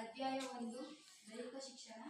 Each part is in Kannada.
ಅಧ್ಯಾಯ 1 ದೈಹಿಕ ಶಿಕ್ಷಣ.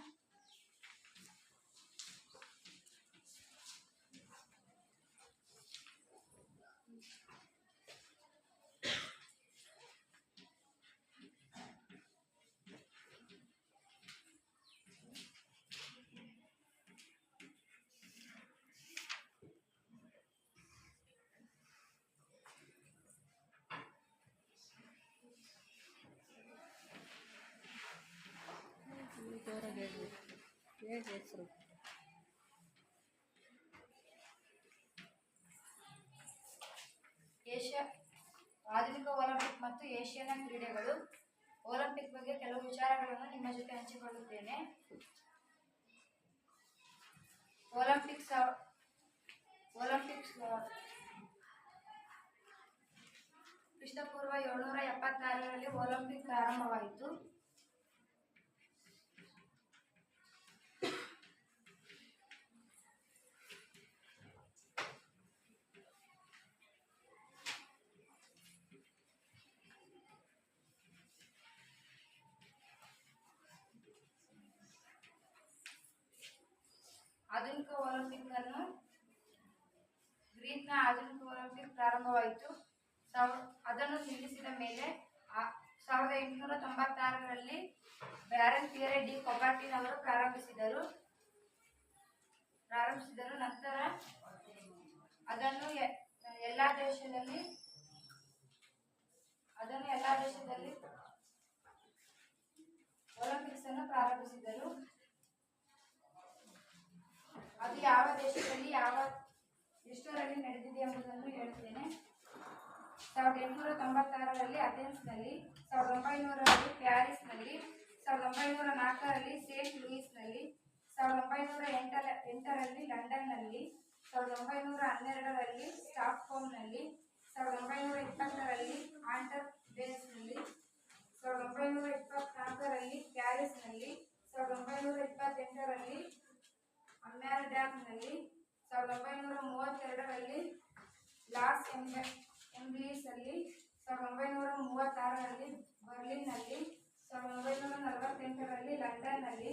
ಆಧುನಿಕ ಒಲಿಂಪಿಕ್ ಮತ್ತು ಏಷ್ಯನ್ ಕ್ರೀಡೆಗಳು. ಒಲಿಂಪಿಕ್ ಬಗ್ಗೆ ಕೆಲವು ವಿಚಾರಗಳನ್ನು ನಿಮ್ಮ ಜೊತೆ ಹಂಚಿಕೊಳ್ಳುತ್ತೇನೆ. ಒಲಿಂಪಿಕ್ಸ್ ಕ್ರಿಸ್ತಪೂರ್ವ 776ರಲ್ಲಿ ಒಲಿಂಪಿಕ್ ಪ್ರಾರಂಭವಾಯಿತು. ಆಧುನಿಕ ಒಲಿಂಪಿಕ್ ಅನ್ನು ಗ್ರೀಕ್ನ ಆಧುನಿಕ ಒಲಿಂಪಿಕ್ ಪ್ರಾರಂಭವಾಯಿತು. ಅದನ್ನು ನಿಲ್ಲಿಸಿದ ಮೇಲೆ 1896ರಲ್ಲಿ ಬ್ಯಾರನ್ ಪಿಯರೆ ಡಿ ಕೊಬರ್ಟಿನ್ ಅವರು ಪ್ರಾರಂಭಿಸಿದರು. ನಂತರ ಅದನ್ನು ಎಲ್ಲ ದೇಶದಲ್ಲಿ ಒಲಿಂಪಿಕ್ಸ್ ಅನ್ನು ಪ್ರಾರಂಭಿಸಿದರು. ಅದು ಯಾವ ದೇಶದಲ್ಲಿ ಎಷ್ಟರಲ್ಲಿ ನಡೆದಿದೆ ಎಂಬುದನ್ನು ಹೇಳುತ್ತೇನೆ. 1896ರಲ್ಲಿ ಅಥೆನ್ಸ್ನಲ್ಲಿ, 1900ರಲ್ಲಿ ಪ್ಯಾರಿಸ್ನಲ್ಲಿ, 1904ರಲ್ಲಿ ಸೇಂಟ್ ಲೂಯಿಸ್ನಲ್ಲಿ, 1908ರಲ್ಲಿ ಲಂಡನ್ನಲ್ಲಿ, 1912ರಲ್ಲಿ ಸ್ಟಾಕ್ಹೋಮ್ನಲ್ಲಿ, 1920ರಲ್ಲಿ ಆಂಟರ್ಬೆನ್ನಲ್ಲಿ, 1924ರಲ್ಲಿ ಪ್ಯಾರಿಸ್ನಲ್ಲಿ, 1928ರಲ್ಲಿ ಅಮ್ಸ್ಟರ್ಡ್ಯಾಮ್ನಲ್ಲಿ, 1932ರಲ್ಲಿ ಲಾಸ್ ಏಂಜಲೀಸ್ನಲ್ಲಿ, 1936ರಲ್ಲಿ ಬರ್ಲಿನ್ನಲ್ಲಿ, 1948ರಲ್ಲಿ ಲಂಡನ್ನಲ್ಲಿ,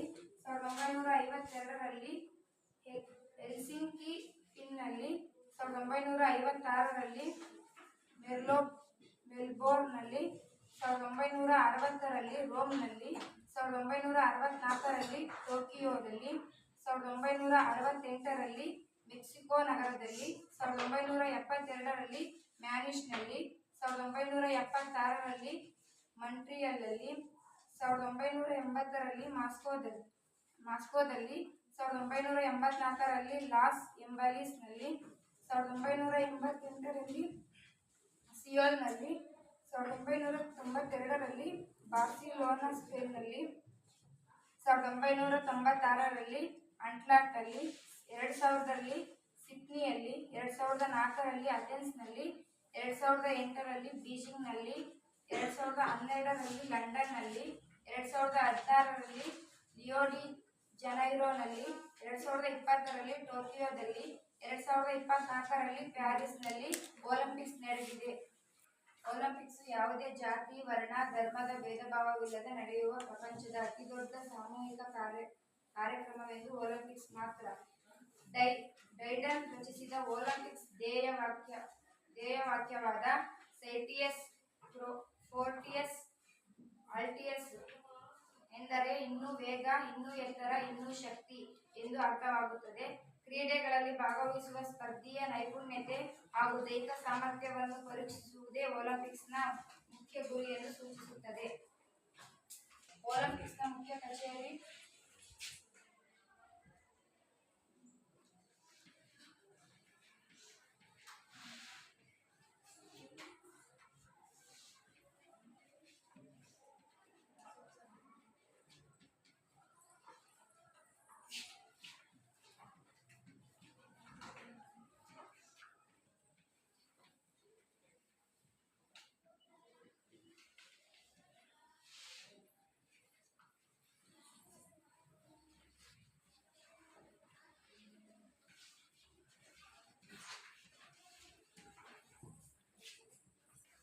1952ರಲ್ಲಿ ಹೆಲ್ಸಿಂಕಿ ಫಿನ್ನಲ್ಲಿ, 1956ರಲ್ಲಿ ಮೆಲ್ಬೋರ್ನ್ನಲ್ಲಿ, 1960ರಲ್ಲಿ ರೋಮ್ನಲ್ಲಿ, 1964ರಲ್ಲಿ ಟೋಕಿಯೋದಲ್ಲಿ, 1968ರಲ್ಲಿ ಮೆಕ್ಸಿಕೋ ನಗರದಲ್ಲಿ, 1972ರಲ್ಲಿ ಮ್ಯಾನಿಚ್ನಲ್ಲಿ, 1976ರಲ್ಲಿ ಮಾಂಟ್ರಿಯಲ್ನಲ್ಲಿ, 1980ರಲ್ಲಿ ಮಾಸ್ಕೋದಲ್ಲಿ, 1984ರಲ್ಲಿ ಲಾಸ್ ಏಂಜಲೀಸ್ನಲ್ಲಿ, 1988ರಲ್ಲಿ ಸಿಯೋಲ್ನಲ್ಲಿ, 1992ರಲ್ಲಿ ಬಾರ್ಸಿಲೋನಾ ಸ್ಪೇನ್ನಲ್ಲಿ, 1996ರಲ್ಲಿ ಅಟ್ಲಾಂಟಾದಲ್ಲಿ, 2000ರಲ್ಲಿ ಸಿಡ್ನಿಯಲ್ಲಿ, 2004ರಲ್ಲಿ ಅಥೆನ್ಸ್ನಲ್ಲಿ, 2008ರಲ್ಲಿ ಬೀಜಿಂಗ್ನಲ್ಲಿ, 2012ರಲ್ಲಿ ಲಂಡನ್ನಲ್ಲಿ, 2016ರಲ್ಲಿ ರಿಯೋ ಡಿ ಜನೈರೊನಲ್ಲಿ, 2020ರಲ್ಲಿ ಟೋಕಿಯೋದಲ್ಲಿ, 2024ರಲ್ಲಿ ಪ್ಯಾರಿಸ್ನಲ್ಲಿ ಒಲಿಂಪಿಕ್ಸ್ ನಡೆದಿದೆ. ಒಲಿಂಪಿಕ್ಸ್ ಯಾವುದೇ ಜಾತಿ, ವರ್ಣ, ಧರ್ಮದ ಭೇದಭಾವವಿಲ್ಲದೆ ನಡೆಯುವ ಪ್ರಪಂಚದ ಅತಿದೊಡ್ಡ ಸಾಮೂಹಿಕ ಕಾರ್ಯಕ್ರಮವೆಂದು ಒಲಿಂಪಿಕ್ಸ್ ಮಾತ್ರ. ಡೈಡನ್ ರಚಿಸಿದ ಒಲಿಂಪಿಕ್ಸ್ ಧ್ಯೇಯವಾಕ್ಯವಾದ ಸೈಟಿಯಸ್ ಫೋರ್ಟಿಯಸ್ ಆಲ್ಟಿಯಸ್ ಎಂದರೆ ಇನ್ನೂ ವೇಗ, ಇನ್ನೂ ಎತ್ತರ, ಇನ್ನೂ ಶಕ್ತಿ ಎಂದು ಅರ್ಥವಾಗುತ್ತದೆ. ಕ್ರೀಡೆಗಳಲ್ಲಿ ಭಾಗವಹಿಸುವ ಸ್ಪರ್ಧಿಯ ನೈಪುಣ್ಯತೆ ಹಾಗೂ ದೈಹಿಕ ಸಾಮರ್ಥ್ಯವನ್ನು ಪರೀಕ್ಷಿಸುವುದೇ ಒಲಿಂಪಿಕ್ಸ್ನ ಮುಖ್ಯ ಗುರಿಯನ್ನು ಸೂಚಿಸುತ್ತದೆ. ಒಲಿಂಪಿಕ್ಸ್ನ ಮುಖ್ಯ ಕಚೇರಿ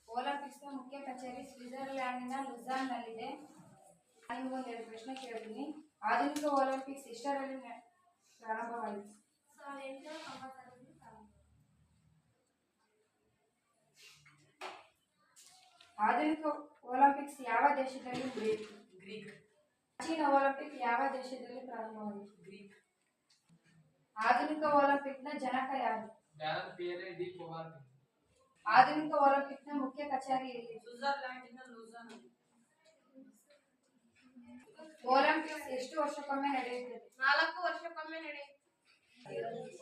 ಒಲಿಂಪಿಕ್ಸ್ನ ಮುಖ್ಯ ಕಚೇರಿ ಸ್ವಿಟ್ಜರ್ಲ್ಯಾಂಡಿನ ಲುಝಾನ್ನಲ್ಲಿದೆ. ನಿಮ್ಗೊಂದು ಎರಡು ಪ್ರಶ್ನೆ ಕೇಳ್ತೀನಿ. ಆಧುನಿಕ ಒಲಿಂಪಿಕ್ಸ್ ಎಷ್ಟರಲ್ಲಿ ಪ್ರಾರಂಭವಾಯಿತು? 1890 ಆಧುನಿಕ ಒಲಿಂಪಿಕ್ಸ್ ಯಾವ ದೇಶದಲ್ಲಿ ನಡೆಯಿತು? ಗ್ರೀಕ್. ಪ್ರಾಚೀನ ಒಲಿಂಪಿಕ್ ಯಾವ ದೇಶದಲ್ಲಿ ಪ್ರಾರಂಭವಾಯಿತು? ಗ್ರೀಕ್. ಆಧುನಿಕ ಒಲಿಂಪಿಕ್ನ ಜನಕ ಯಾರು? Pierre de Coubertin. ಆಧುನಿಕ ಒಲಿಂಪಿಕ್ನ ಮುಖ್ಯ ಕಚೇರಿ ಎಲ್ಲಿ? ಸ್ವಿಟ್ಜರ್ಲ್ಯಾಂಡಿನ ಲೂಸಾನ್. ಒಲಿಂಪಿಕ್ಸ್ ಎಷ್ಟು ವರ್ಷಕ್ಕೊಮ್ಮೆ ನಡೆಯುತ್ತದೆ? 4 ವರ್ಷಕ್ಕೊಮ್ಮೆ ನಡೆಯುತ್ತದೆ.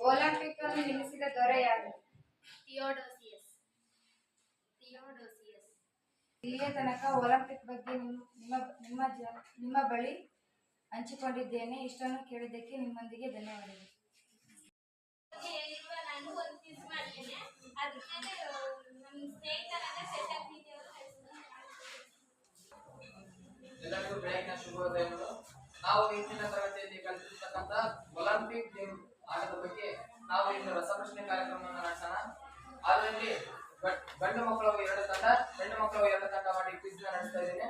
ಒಲಿಂಪಿಕ್ ಅನ್ನು ನಿಲ್ಲಿಸಿದ ದೊರೆ ಯಾರು? ಥಿಯೋಡೋಸಿಯಸ್. ಇಲ್ಲಿಯ ತನಕ ಒಲಿಂಪಿಕ್ ಬಗ್ಗೆ ನಿಮ್ಮ ಬಳಿ ಹಂಚಿಕೊಂಡಿದ್ದೇನೆ. ಇಷ್ಟನ್ನು ಕೇಳಿದ್ದಕ್ಕೆ ನಿಮ್ಮೊಂದಿಗೆ ಧನ್ಯವಾದಗಳು. ನಾನು ಒಂದು ಕ್ವಿಜ್ ಮಾಡಿದ್ದೇನೆ. ಅದಕ್ಕೆ ನಮ್ಮ ಸ್ನೇಹಿತರಾದ ಶಶಾಂಕ್ ನೀತಿ ಅವರು ಎಲ್ಲರಿಗೂ ಬೆಳಗಿನ ಶುಭೋದಯಗಳು. ನಾವು ಇಂದಿನ ತರಗತಿಯಲ್ಲಿ ಕಲಿತಿರ್ತಕ್ಕಂಥ ಒಲಿಂಪಿಕ್ ಗೇಮ್ ಆಟದ ಬಗ್ಗೆ ನಾವು ಇಂದು ರಸಪ್ರಶ್ನೆ ಕಾರ್ಯಕ್ರಮವನ್ನು ನಡೆಸೋಣ. ಅದರಲ್ಲಿ ಗಂಡು ಮಕ್ಕಳು 2 ತಂಡ, ಹೆಣ್ಣು ಮಕ್ಕಳು 2 ತಂಡ ಮಾಡಿ ಕ್ವಿಜ್ ನಡೆಸ್ತಾ ಇದ್ದೇನೆ.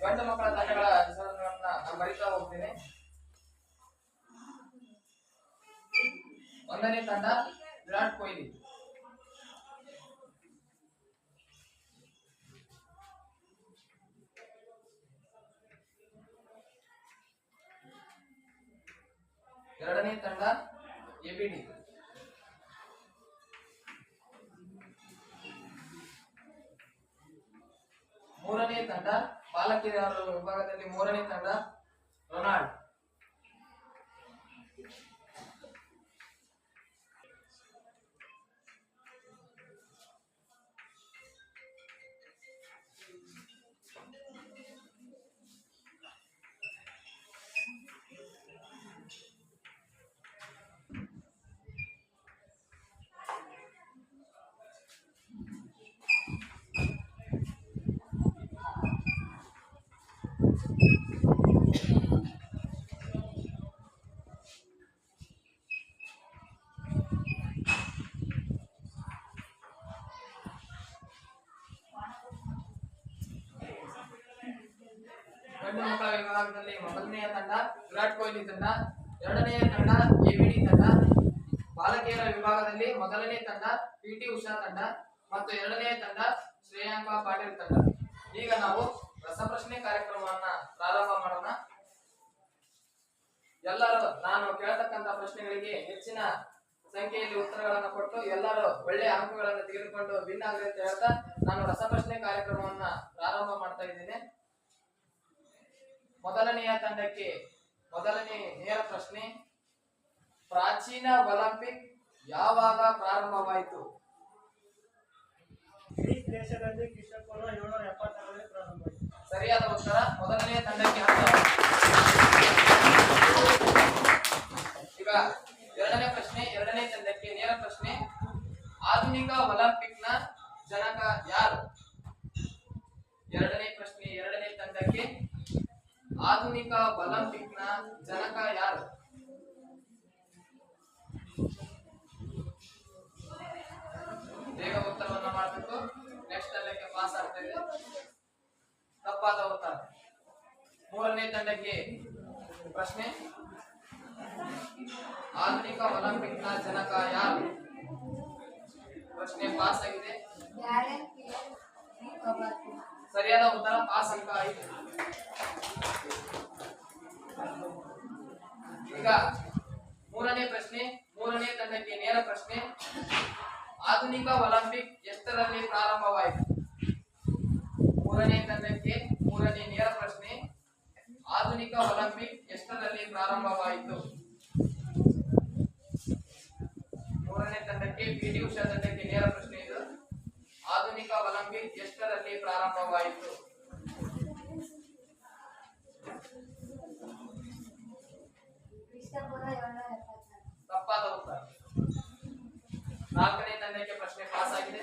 ಗಂಡು ಮಕ್ಕಳ ತಂಡಗಳ ಹೆಸರುಗಳನ್ನ ನಾನು ಬರೀತಾ ಹೋಗ್ತೇನೆ. 1ನೇ ತಂಡ ವಿರಾಟ್ ಕೊಹ್ಲಿ. 2ನೇ ತಂಡ ಎಬಿಡಿ. 3ನೇ ತಂಡ ಬಾಲಕಿಯರ ವಿಭಾಗದಲ್ಲಿ 3ನೇ ತಂಡ ರೊನಾಲ್ಡ್. 2 ಮಕ್ಕಳ ವಿಭಾಗದಲ್ಲಿ 1ನೇ ತಂಡ ವಿರಾಟ್ ಕೊಹ್ಲಿ ತಂಡ, 2ನೇ ತಂಡ ಎಬಿಡಿ ತಂಡ. ಬಾಲಕಿಯರ ವಿಭಾಗದಲ್ಲಿ 1ನೇ ತಂಡ ಪಿಟಿ ಉಷಾ ತಂಡ ಮತ್ತು 2ನೇ ತಂಡ ಶ್ರೇಯಾಂಕಾ ಪಾಟೀಲ್ ತಂಡ. ಈಗ ನಾವು ರಸಪ್ರಶ್ನೆ ಕಾರ್ಯಕ್ರಮವನ್ನ ಪ್ರಾರಂಭ ಮಾಡೋಣ. ಎಲ್ಲರೂ ನಾನು ಕೇಳತಕ್ಕಂತ ಪ್ರಶ್ನೆಗಳಿಗೆ ಹೆಚ್ಚಿನ ಸಂಖ್ಯೆಯಲ್ಲಿ ಉತ್ತರಗಳನ್ನು ಕೊಟ್ಟು ಎಲ್ಲರೂ ಒಳ್ಳೆಯ ಅಂಕಗಳನ್ನು ತೆಗೆದುಕೊಂಡು ವಿನ್ ಆಗಲಿ ಅಂತ ಹೇಳ್ತಾ ನಾನು ರಸಪ್ರಶ್ನೆ ಕಾರ್ಯಕ್ರಮವನ್ನ ಪ್ರಾರಂಭ ಮಾಡ್ತಾ ಇದ್ದೇನೆ. ಮೊದಲನೆಯ ತಂಡಕ್ಕೆ ಮೊದಲನೇ ನೇರ ಪ್ರಶ್ನೆ. ಪ್ರಾಚೀನ ಒಲಿಂಪಿಕ್ ಯಾವಾಗ ಪ್ರಾರಂಭವಾಯಿತು? ಗ್ರೀಕ್ ದೇಶದಲ್ಲಿ ಕ್ರಿಸ್ತಪೂರ್ವ 770ರಲ್ಲಿ ಪ್ರಾರಂಭವಾಯಿತು. ಸರಿಯಾದ ಉತ್ತರ. ಮೊದಲನೆಯ ತಂಡಕ್ಕೆ 10. ಈಗ ಎರಡನೇ ಪ್ರಶ್ನೆ, ಎರಡನೇ ತಂಡಕ್ಕೆ ನೇರ ಪ್ರಶ್ನೆ. ಆಧುನಿಕ ಒಲಿಂಪಿಕ್ನ ಜನಕ ಯಾರು? ಎರಡನೇ ಪ್ರಶ್ನೆ, ಎರಡನೇ ತಂಡಕ್ಕೆ ಆಧುನಿಕ ಒಲಿಂಪಿಕ್ನ ಜನಕ ಯಾರು? ಬೇಗ ಉತ್ತರವನ್ನು ಮಾಡಬೇಕು. ನೆಕ್ಸ್ಟ್ ತಂಡಕ್ಕೆ ಪಾಸ್ ಆಗ್ತದೆ. ತಪ್ಪಾದ ಉತ್ತರ. ಮೂರನೇ ತಂಡಕ್ಕೆ ಪ್ರಶ್ನೆ. ಆಧುನಿಕ ಒಲಿಂಪಿಕ್ನ ಜನಕ ಯಾರು? ಪ್ರಶ್ನೆ ಪಾಸ್ ಆಗಿದೆ. ಸರಿಯಾದ ಉತ್ತರ. ಪಾಸ್ ಅಂಕ 5. ಈಗ ಮೂರನೇ ಪ್ರಶ್ನೆ, ಮೂರನೇ ತಂಡಕ್ಕೆ ನೇರ ಪ್ರಶ್ನೆ. ಆಧುನಿಕ ಒಲಿಂಪಿಕ್ ಎಷ್ಟರಲ್ಲಿ ಪ್ರಾರಂಭವಾಯಿತು? ಮೂರನೇ ತಂಡಕ್ಕೆ ಮೂರನೇ ನೇರ ಪ್ರಶ್ನೆ. ಆಧುನಿಕ ಒಲಿಂಪಿಕ್ ಎಷ್ಟರಲ್ಲಿ ಪ್ರಾರಂಭವಾಯಿತು? ಮೂರನೇ ತಂಡಕ್ಕೆ ಪಿಟಿ ಉಷಾ ತಂಡಕ್ಕೆ ನೇರ ಪ್ರಶ್ನೆ ಇದು. ಆಧುನಿಕ ಒಲಿಂಪಿಕ್ ಎಷ್ಟರಲ್ಲಿ ಪ್ರಾರಂಭವಾಯಿತು? ತಪ್ಪಾದ ಉತ್ತರ. ನಾಲ್ಕನೇ ತಂಡಕ್ಕೆ ಪ್ರಶ್ನೆ ಪಾಸ್ ಆಗಿದೆ.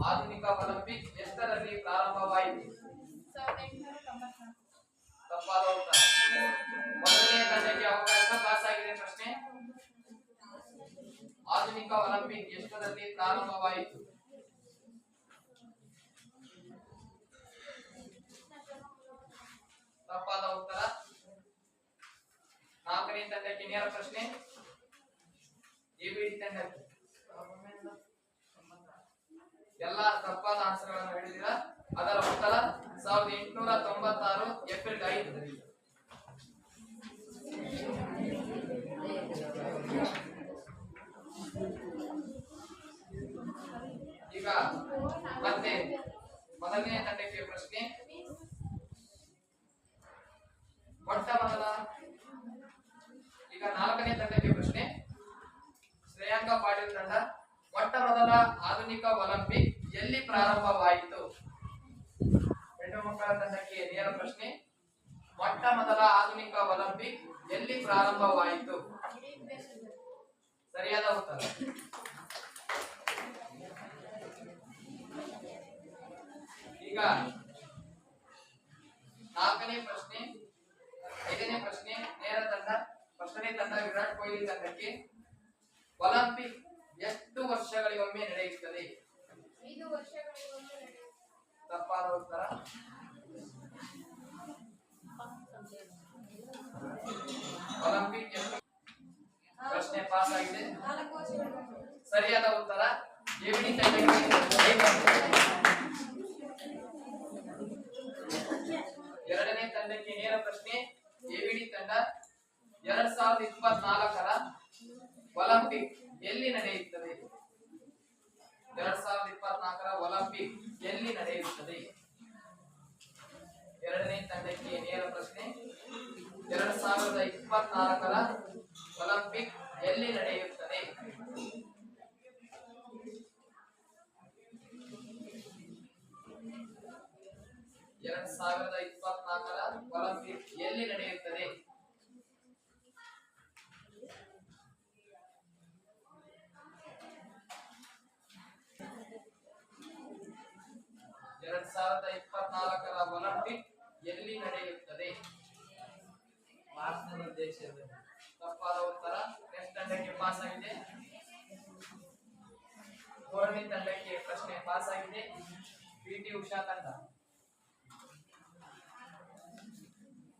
ಆಧುನಿಕ ಒಲಿಂಪಿಕ್ ಎಷ್ಟರಲ್ಲಿ ಪ್ರಾರಂಭವಾಯಿತು? 1894. ತಪ್ಪಾದ ಉತ್ತರ. ಮೊದಲನೇ ತಂಡಕ್ಕೆ ಅವಕಾಶ. ಪಾಸ್ ಆಗಿದೆ ಪ್ರಶ್ನೆ. ಆಧುನಿಕ ಒಲಿಂಪಿಕ್ ಎಷ್ಟರಲ್ಲಿ ಪ್ರಾರಂಭವಾಯಿತು? ತಪ್ಪಾದ ಉತ್ತರ. ನಾಲ್ಕನೇ ತಂಡಕ್ಕೆ ನೇರ ಪ್ರಶ್ನೆ. ಎಬಿಡಿ ತಂಡಕ್ಕೆ ಎಲ್ಲ ತಪ್ಪಾದ ಆನ್ಸರ್ ಗಳನ್ನು ಹೇಳಿದಿರಾ. ಅದರ ಉತ್ತರ 1896 ಏಪ್ರಿಲ್ 5. ಈಗ ಮತ್ತೆ ಮೊದಲನೇ ತಂಡಕ್ಕೆ ಪ್ರಶ್ನೆ. ಮೊಟ್ಟ ಮೊದಲ ಈಗ ನಾಲ್ಕನೇ ತಂಡಕ್ಕೆ ಪ್ರಶ್ನೆ. ಶ್ರೇಯಾಂಕ ಪಾಟೀಲ್ ತಂಡ ಮೊಟ್ಟ ಮೊದಲ ಆಧುನಿಕ ಒಲಿಂಪಿಕ್ ಎಲ್ಲಿ ಪ್ರಾರಂಭವಾಯಿತು? ಹೆಣ್ಣು ಮಕ್ಕಳ ತಂಡಕ್ಕೆ ನೇರ ಪ್ರಶ್ನೆ. ಮೊಟ್ಟ ಮೊದಲ ಆಧುನಿಕ ಒಲಿಂಪಿಕ್ ಎಲ್ಲಿ ಪ್ರಾರಂಭವಾಯಿತು? ಸರಿಯಾದ ಉತ್ತರ. ಈಗ ನಾಲ್ಕನೇ ಪ್ರಶ್ನೆ, ಐದನೇ ಪ್ರಶ್ನೆ ನೇರ ತಂಡ. ಫಸ್ಟನೇ ತಂಡ ವಿರಾಟ್ ಕೊಹ್ಲಿ ತಂಡಕ್ಕೆ ಒಲಿಂಪಿಕ್ ಎಷ್ಟು ವರ್ಷಗಳಿಗೊಮ್ಮೆ ನಡೆಯುತ್ತದೆ? 5 ವರ್ಷಗಳಿಗೊಮ್ಮೆ ನಡೆಯುತ್ತದೆ. ತಪ್ಪಾದ ಉತ್ತರ. ಒಲಿಂಪಿಕ್ ಎಷ್ಟು ಪ್ರಶ್ನೆ ಪಾಸ್ ಆಗಿದೆ. 4 ವರ್ಷಗಳಿಗೊಮ್ಮೆ. ಸರಿಯಾದ ಉತ್ತರ. ಎಬಿಡಿ ತಂಡಕ್ಕೆ 5 ಅಂಕ. ಎರಡನೇ ತಂಡಕ್ಕೆ ನೇರ ಪ್ರಶ್ನೆ. ಎಬಿಡಿ ತಂಡ 2024ರ ಒಲಿಂಪಿಕ್ ಎಲ್ಲಿ ನಡೆಯುತ್ತದೆ? 2024ರ ಒಲಿಂಪಿಕ್ ಎಲ್ಲಿ ನಡೆಯುತ್ತದೆ? ಎರಡನೇ ತಂಡಕ್ಕೆ ನೇರ ಪ್ರಶ್ನೆ. 2024ರ ಒಲಿಂಪಿಕ್ ಎಲ್ಲಿ ನಡೆಯುತ್ತದೆ? 2024ರ ಒಲಿಂಪಿಕ್ ಎಲ್ಲಿ ನಡೆಯುತ್ತದೆ? ಒಲಿಂಪಿಕ್ ಎಲ್ಲಿ ನಡೆಯುತ್ತದೆ? ಭಾರತದ ದೇಶದಲ್ಲಿ. ತಪ್ಪಾದ ಉತ್ತರ. ನೆಕ್ಸ್ಟ್ ತಂಡಕ್ಕೆ ಪಾಸ್ ಆಗಿದೆ. ಮೂರನೇ ತಂಡಕ್ಕೆ ಪ್ರಶ್ನೆ ಪಾಸ್ ಆಗಿದೆ. ಪಿಟಿ ಉಷಾ ತಂಡ.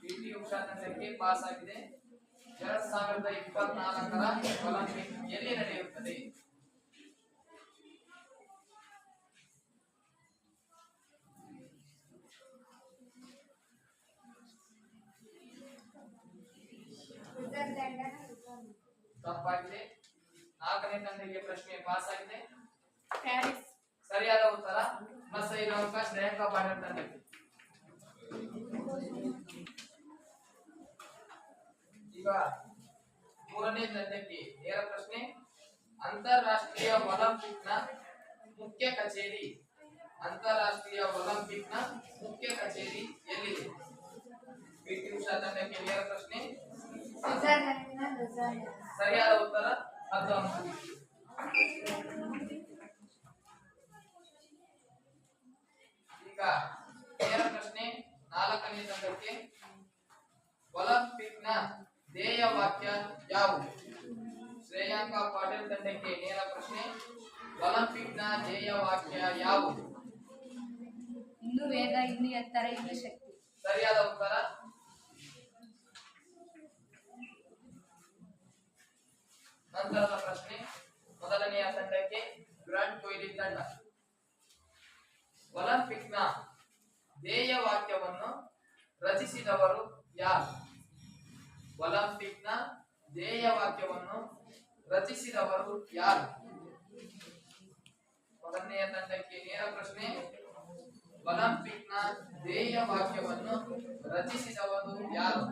ಪಿಟಿ ಉಷಾ ತಂಡಕ್ಕೆ ಪಾಸ್ ಆಗಿದೆ. 2024ರ ಒಲಿಂಪಿಕ್ ಎಲ್ಲಿ ನಡೆಯುತ್ತದೆ? ತಪ್ಪಾಗಿದೆ. ನಾಲ್ಕನೇ ತಂಡಕ್ಕೆ ಪ್ರಶ್ನೆ ಪಾಸ್ ಆಗಿದೆ. ಪ್ಯಾರಿಸ್. ಸರಿಯಾದ ಉತ್ತರ. ಪ್ಲಸ್ 5 ಅಂಕ ಶ್ರೇಯಾಂಕ ಪಾಟೀಲ್ ತಂಡಕ್ಕೆ. ಈಗ ಮೂರನೇ ತಂಡಕ್ಕೆ ನೇರ ಪ್ರಶ್ನೆ. ಅಂತಾರಾಷ್ಟ್ರೀಯ ಒಲಿಂಪಿಕ್ನ ಮುಖ್ಯ ಕಚೇರಿ. ಅಂತಾರಾಷ್ಟ್ರೀಯ ಒಲಿಂಪಿಕ್ನ ಮುಖ್ಯ ಕಚೇರಿ ಎಲ್ಲಿದೆ? ಪಿಟಿ ಉಷಾ ತಂಡಕ್ಕೆ ನೇರ ಪ್ರಶ್ನೆ. ಸರಿಯಾದ ಉತ್ತರ 10 ಅಂಕ. ಈಗ ನೇರ ಪ್ರಶ್ನೆ. ನಾಲ್ಕನೇ ತಂಡಕ್ಕೆ ಒಲಿಂಪಿಕ್ನ ಧ್ಯೇಯ ವಾಕ್ಯ ಯಾವುದು? ಶ್ರೇಯಾಂಕ ಪಾಟೀಲ್ ತಂಡಕ್ಕೆ ನೇರ ಪ್ರಶ್ನೆ. ಒಲಿಂಪಿಕ್ನ ಧ್ಯೇಯ ವಾಕ್ಯ ಯಾವುದು? ಇನ್ನು ವೇಗ, ಇನ್ನು ಎತ್ತರ, ಇನ್ನು ಶಕ್ತಿ. ಸರಿಯಾದ ಉತ್ತರ. ನಂತರದ ಪ್ರಶ್ನೆ. ಮೊದಲನೆಯ ತಂಡಕ್ಕೆ ವಿರಾಟ್ ಕೊಹ್ಲಿ ತಂಡ. ಒಲಿಂಪಿಕ್ನ ಧ್ಯೇಯ ವಾಕ್ಯವನ್ನು ರಚಿಸಿದವರು ಯಾರು? ಒಲಿಂಪಿಕ್ನ ಧ್ಯೇಯ ವಾಕ್ಯವನ್ನು ರಚಿಸಿದವರು ಯಾರು? ಮೊದಲನೆಯ ತಂಡಕ್ಕೆ ನೇರ ಪ್ರಶ್ನೆ. ಒಲಿಂಪಿಕ್ನ ಧ್ಯೇಯ ವಾಕ್ಯವನ್ನು ರಚಿಸಿದವರು ಯಾರು?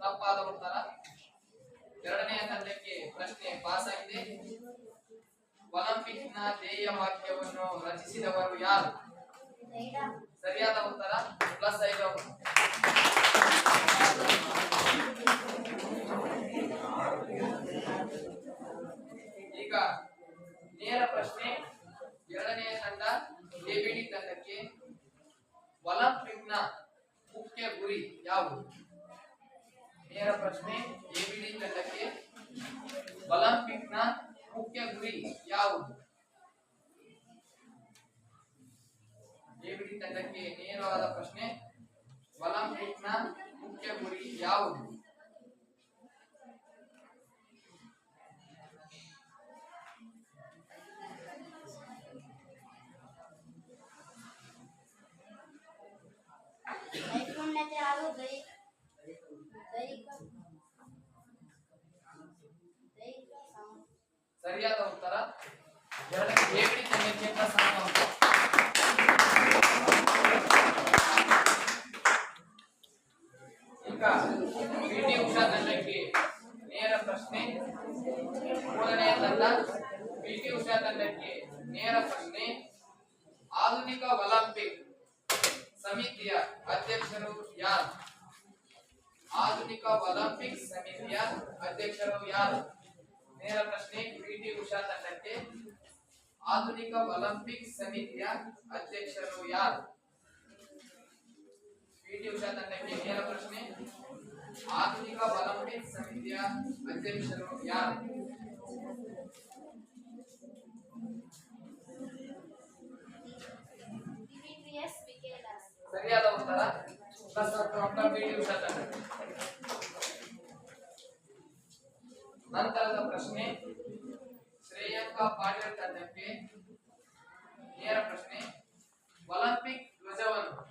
ತಪ್ಪಾದ ಉತ್ತರ. ಎರಡನೆಯ ತಂಡಕ್ಕೆ ಪ್ರಶ್ನೆ ಪಾಸ್ ಆಗಿದೆ. ಒಲಿಂಪಿಕ್ನ ಧ್ಯೇಯ ವಾಕ್ಯವನ್ನು ರಚಿಸಿದವರು ಯಾರು? ಸರಿಯಾದ ಉತ್ತರ. ಪ್ಲಸ್ 5 ಅಂಕ. ಈಗ ನೇರ ಪ್ರಶ್ನೆ. ಎರಡನೆಯ ತಂಡ ಎಬಿಡಿ ತಂಡಕ್ಕೆ ಒಲಿಂಪಿಕ್ನ ಮುಖ್ಯ ಗುರಿ ಯಾವುದು? ನೇರ ಪ್ರಶ್ನೆ. ಎಬಿಡಿ ತಂಡಕ್ಕೆ ಒಲಿಂಪಿಕ್ನ ಮುಖ್ಯ ಗುರಿ ಯಾವುದು? ಯಾವುದು? ನೈಪುಣ್ಯತೆ ಹಾಗೂ ದೈಹಿಕ ಸರಿಯಾದ ಉತ್ತರ ಎರಡನೇ ಎಬಿಡಿ ತಂಡಕ್ಕೆ ಪ್ಲಸ್ ಅಂಕ. ಈಗ ಪಿಟಿ ಉಷಾ ತಂಡಕ್ಕೆ ನೇರ ಪ್ರಶ್ನೆ. ಮೂರನೇ ತಂಡ ಪಿಟಿ ಉಷಾ ತಂಡಕ್ಕೆ ನೇರ ಪ್ರಶ್ನೆ. ಆಧುನಿಕ ಒಲಿಂಪಿಕ್ ಸಮಿತಿಯ ಅಧ್ಯಕ್ಷರು ಯಾರು? ಆಧುನಿಕ ಒಲಿಂಪಿಕ್ ಸಮಿತಿಯ ಅಧ್ಯಕ್ಷರು ಯಾರು? ನೇರ ಪ್ರಶ್ನೆ ಪಿಟಿ ಉಷಾ ತಂಡಕ್ಕೆ. ಆಧುನಿಕ ಒಲಿಂಪಿಕ್ ಸಮಿತಿಯ ಅಧ್ಯಕ್ಷರು ಯಾರು? ಪಿಟಿ ಉಷಾ ತಂಡಕ್ಕೆ ನೇರ ಪ್ರಶ್ನೆ. ಆಧುನಿಕ ಒಲಿಂಪಿಕ್ ಸಮಿತಿಯ ಅಧ್ಯಕ್ಷರು ಯಾರು? ಡಿಮಿಟ್ರಿಯಸ್ ವಿಕೇಲಾಸ್. ಸರಿಯಾದ ಉತ್ತರ ಪ್ಲಸ್ ಅಂಕ ಪಿಟಿ ಉಷಾ ತಂಡಕ್ಕೆ. ನಂತರದ ಪ್ರಶ್ನೆ ಶ್ರೇಯಾಂಕ ಪಾಟೀಲ್ ತಂಡಕ್ಕೆ ನೇರ ಪ್ರಶ್ನೆ. ಒಲಿಂಪಿಕ್ ಧ್ವಜವನ್ನು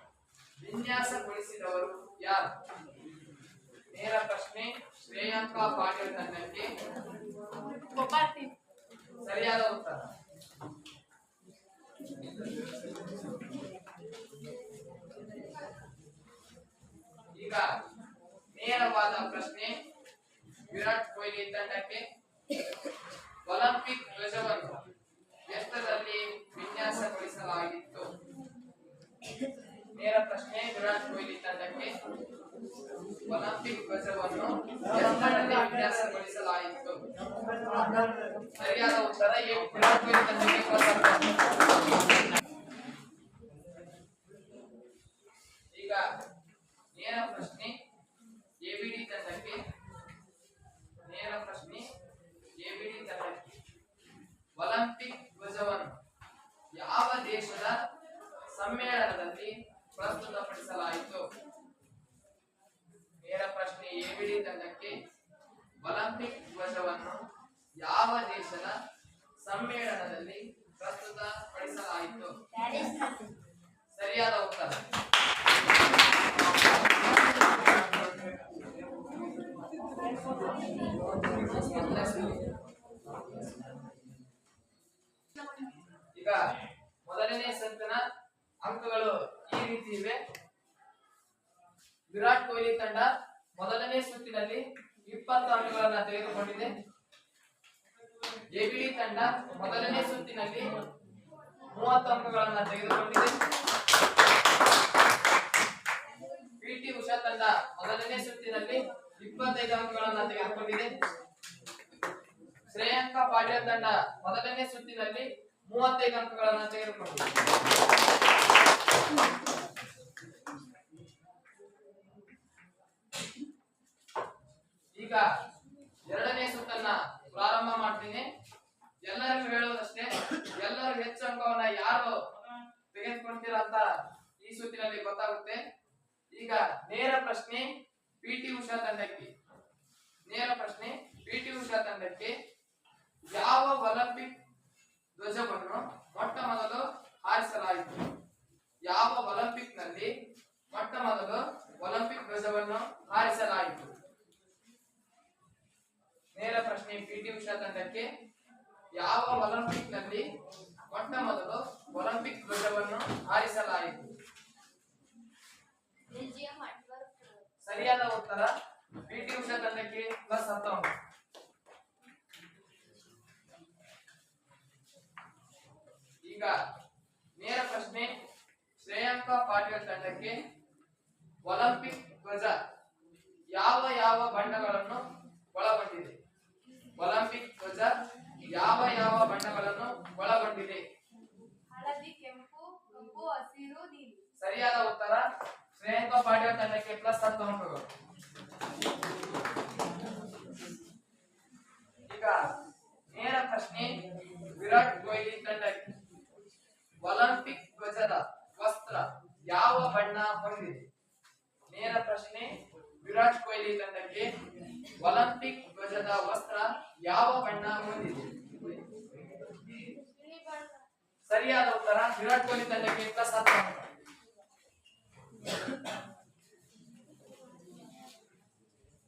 ವಿನ್ಯಾಸಗೊಳಿಸಿದವರು ಯಾರು? ನೇರ ಪ್ರಶ್ನೆ ಶ್ರೇಯಾಂಕ ಪಾಟೀಲ್ ತಂಡಕ್ಕೆ. ಸರಿಯಾದ ಉತ್ತರ. ಈಗ ನೇರವಾದ ಪ್ರಶ್ನೆ ವಿರಾಟ್ ಕೊಹ್ಲಿ ತಂಡಕ್ಕೆ. ಒಲಿಂಪಿಕ್ ಧ್ವಜವನ್ನು ಎತ್ತರದಲ್ಲಿ ವಿನ್ಯಾಸಗೊಳಿಸಲಾಗಿತ್ತು? ನೇರ ಪ್ರಶ್ನೆ ವಿರಾಟ್ ಕೊಹ್ಲಿ ತಂಡಕ್ಕೆ. ಒಲಿಂಪಿಕ್ ಧ್ವಜವನ್ನು ಎತ್ತರದಲ್ಲಿ ವಿನ್ಯಾಸಗೊಳಿಸಲಾಯಿತು? ಸರಿಯಾದ ಉತ್ತರ ವಿರಾಟ್ ಕೊಹ್ಲಿ ತಂಡಕ್ಕೆ. ಈಗ ನೇರ ಪ್ರಶ್ನೆ ಎಬಿಡಿ ತಂಡಕ್ಕೆ. ನೇರ ಪ್ರಶ್ನೆ ಎಬಿಡಿ ತಂಡಕ್ಕೆ. ಒಲಿಂಪಿಕ್ ಧ್ವಜವನ್ನು ಯಾವ ದೇಶದ ಸಮ್ಮೇಳನದಲ್ಲಿ ಪ್ರಸ್ತುತಪಡಿಸಲಾಯಿತು? ನೇರ ಪ್ರಶ್ನೆ ಎಬಿಡಿ ತಂಡಕ್ಕೆ. ಒಲಿಂಪಿಕ್ ಧ್ವಜವನ್ನು ಯಾವ ದೇಶದ ಸಮ್ಮೇಳನದಲ್ಲಿ ಪ್ರಸ್ತುತಪಡಿಸಲಾಯಿತು? ಸರಿಯಾದ ಉತ್ತರ. ಈಗ ಮೊದಲನೇ ಸುತ್ತಿನ ಅಂಕಗಳು ಈ ರೀತಿ ಇವೆ. ವಿರಾಟ್ ಕೊಹ್ಲಿ ತಂಡ ಮೊದಲನೇ ಸುತ್ತಿನಲ್ಲಿ 20 ಅಂಕಗಳನ್ನು ತೆಗೆದುಕೊಂಡಿದೆ. ಎಬಿಡಿ ತಂಡ ಮೊದಲನೇ ಸುತ್ತಿನಲ್ಲಿ 30 ಅಂಕಗಳನ್ನು ತೆಗೆದುಕೊಂಡಿದೆ. ಪಿಟಿ ಉಷಾ ತಂಡ ಮೊದಲನೇ ಸುತ್ತಿನಲ್ಲಿ 25 ಅಂಕಗಳನ್ನು ತೆಗೆದುಕೊಂಡಿದೆ. ಶ್ರೇಯಾಂಕ ಪಾಟೀಲ್ ತಂಡ ಮೊದಲನೇ ಸುತ್ತಿನಲ್ಲಿ 35 ಅಂಕಗಳನ್ನು ತೆಗೆದುಕೊಂಡಿದೆ. ಈಗ ಎರಡನೇ ಸುತ್ತನ್ನ ಪ್ರಾರಂಭ ಮಾಡ್ತೀನಿ. ಎಲ್ಲರಿಗೂ ಹೇಳೋದಷ್ಟೇ, ಎಲ್ಲರೂ ಹೆಚ್ಚು ಅಂಕವನ್ನ ಯಾರು ತೆಗೆದುಕೊಳ್ತೀರಾ ಅಂತ ಈ ಸುತ್ತಿನಲ್ಲಿ ಗೊತ್ತಾಗುತ್ತೆ. ಈಗ ನೇರ ಪ್ರಶ್ನೆ ಪಿಟಿ ಉಷಾ ತಂಡಕ್ಕೆ. ನೇರ ಪ್ರಶ್ನೆ ಪಿಟಿ ಉಷಾ ತಂಡಕ್ಕೆ. ಯಾವ ಒಲಿಂಪಿಕ್ ಧ್ವಜವನ್ನು ಮೊಟ್ಟ ಮೊದಲು ಹಾರಿಸಲಾಯಿತು? ಯಾವ ಒಲಿಂಪಿಕ್ ನಲ್ಲಿ ಮೊಟ್ಟ ಮೊದಲು ಒಲಿಂಪಿಕ್ ಧ್ವಜವನ್ನು ಹಾರಿಸಲಾಯಿತು? ನೇರ ಪ್ರಶ್ನೆ ಪಿಟಿ ಉಷಾ ತಂಡಕ್ಕೆ. ಯಾವ ಒಲಿಂಪಿಕ್ ನಲ್ಲಿ ಮೊಟ್ಟ ಮೊದಲು ಒಲಿಂಪಿಕ್ ಧ್ವಜವನ್ನು ಹಾರಿಸಲಾಯಿತು? ಸರಿಯಾದ ಉತ್ತರ ಪಿಟಿ ಉಷಾ ತಂಡಕ್ಕೆ ಪ್ಲಸ್ 10 ಅಂಕ. ಈಗ ನೇರ ಪ್ರಶ್ನೆ ಶ್ರೇಯಾಂಕ ಪಾಟೀಲ್ ತಂಡಕ್ಕೆ. ಒಲಿಂಪಿಕ್ ಧ್ವಜ ಯಾವ ಯಾವ ಬಣ್ಣಗಳನ್ನು ಒಳಗೊಂಡಿದೆ? ಒಲಿಂಪಿಕ್ ಧ್ವಜ ಯಾವ ಯಾವ ಬಣ್ಣಗಳನ್ನು ಒಳಗೊಂಡಿದೆ? ಹಳದಿ, ಕೆಂಪು, ಕಪ್ಪು, ಹಸಿರು, ನೀಲಿ. ಸರಿಯಾದ ಉತ್ತರ ಶ್ರೇಯಾಂಕ ಪಾಟೀಲ್ ತಂಡಕ್ಕೆ ಪ್ಲಸ್ 10 ಅಂಕಗಳು. ಈಗ ನೇರ ಪ್ರಶ್ನೆ ವಿರಾಟ್ ಕೊಹ್ಲಿ ತಂಡಕ್ಕೆ. ಒಲಿಂಪಿಕ್ ಧ್ವಜದ ವಸ್ತ್ರ ಯಾವ ಬಣ್ಣ ಹೊಂದಿದೆ? ಧ್ವಜದ ವಸ್ತ್ರ ಯಾವ ಬಣ್ಣ ಹೊಂದಿದೆ? ಸರಿಯಾದ ಉತ್ತರ. ವಿರಾಟ್ ಕೊಹ್ಲಿ ತಂಡಕ್ಕೆ ಪ್ಲಸ್ 10 ಅಂಕ.